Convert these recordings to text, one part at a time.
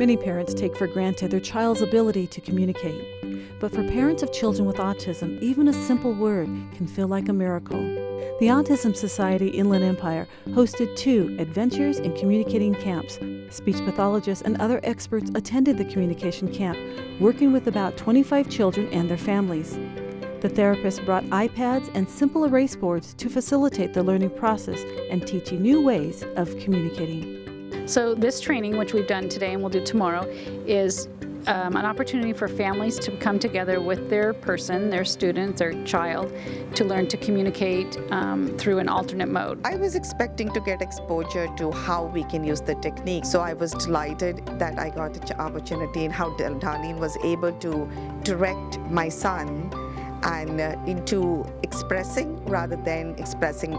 Many parents take for granted their child's ability to communicate. But for parents of children with autism, even a simple word can feel like a miracle. The Autism Society Inland Empire hosted 2 Adventures in Communicating camps. Speech pathologists and other experts attended the communication camp, working with about 25 children and their families. The therapists brought iPads and simple erase boards to facilitate the learning process and teach new ways of communicating. So this training, which we've done today and we'll do tomorrow, is an opportunity for families to come together with their person, their student, their child, to learn to communicate through an alternate mode. I was expecting to get exposure to how we can use the technique, so I was delighted that I got the opportunity and how Darlene was able to direct my son and into expressing rather than expressing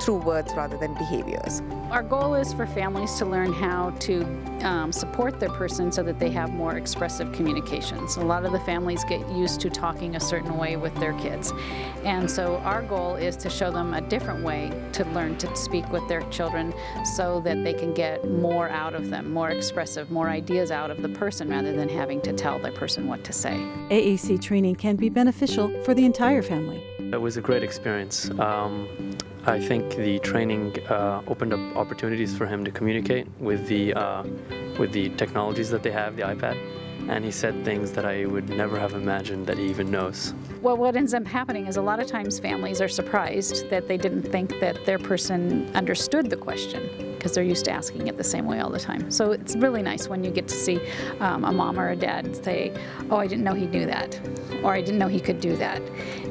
through words rather than behaviors. Our goal is for families to learn how to support their person so that they have more expressive communications. A lot of the families get used to talking a certain way with their kids, and so our goal is to show them a different way to learn to speak with their children so that they can get more out of them, more expressive, more ideas out of the person rather than having to tell their person what to say. AAC training can be beneficial for the entire family. It was a great experience. I think the training opened up opportunities for him to communicate with the technologies that they have, the iPad, and he said things that I would never have imagined that he even knows. Well, what ends up happening is a lot of times families are surprised that they didn't think that their person understood the question, because they're used to asking it the same way all the time. So it's really nice when you get to see a mom or a dad say, "Oh, I didn't know he knew that," or "I didn't know he could do that."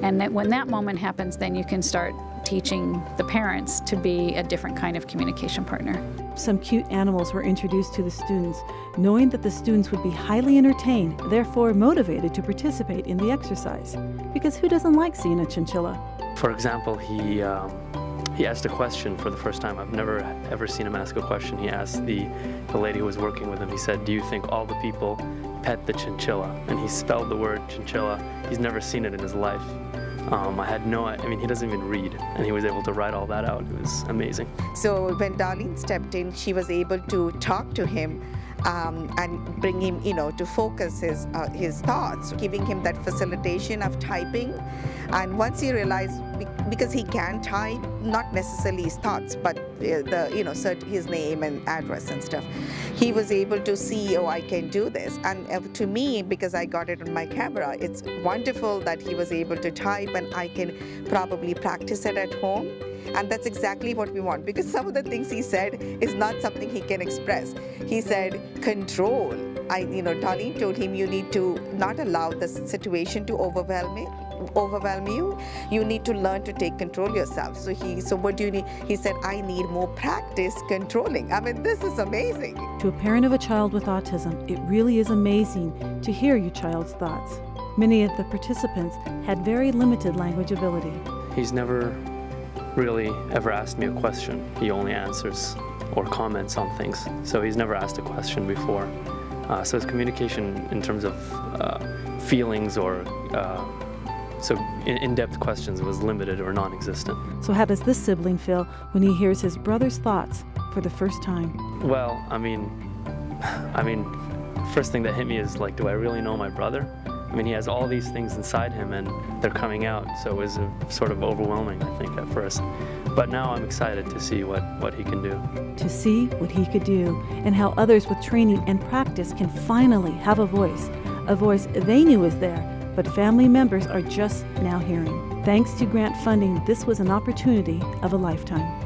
And that when that moment happens, then you can start teaching the parents to be a different kind of communication partner. Some cute animals were introduced to the students, knowing that the students would be highly entertained, therefore motivated to participate in the exercise. Because who doesn't like seeing a chinchilla? For example, he asked a question for the first time. I've never ever seen him ask a question. He asked the lady who was working with him, he said, "Do you think all the people pet the chinchilla?" And he spelled the word chinchilla. He's never seen it in his life. I mean, he doesn't even read, and he was able to write all that out. It was amazing. So when Darlene stepped in, she was able to talk to him and bring him, to focus his thoughts, giving him that facilitation of typing. And once he realized, because he can type, not necessarily his thoughts, but his name and address and stuff, he was able to see, oh, I can do this. And to me, because I got it on my camera, it's wonderful that he was able to type, and I can probably practice it at home. And that's exactly what we want, because some of the things he said is not something he can express. He said, control. Darlene told him, you need to not allow the situation to overwhelm you. You need to learn to take control yourself. So what do you need? He said, I need more practice controlling. I mean, this is amazing. To a parent of a child with autism, it really is amazing to hear your child's thoughts. Many of the participants had very limited language ability. He's never really ever asked me a question. He only answers or comments on things. So he's never asked a question before. So his communication in terms of feelings or in-depth questions was limited or non-existent. So how does this sibling feel when he hears his brother's thoughts for the first time? Well, I mean, first thing that hit me is like, do I really know my brother? I mean, he has all these things inside him and they're coming out, so it was sort of overwhelming, I think, at first. But now I'm excited to see what he can do. To see what he could do, and how others with training and practice can finally have a voice they knew was there, but family members are just now hearing. Thanks to grant funding, this was an opportunity of a lifetime.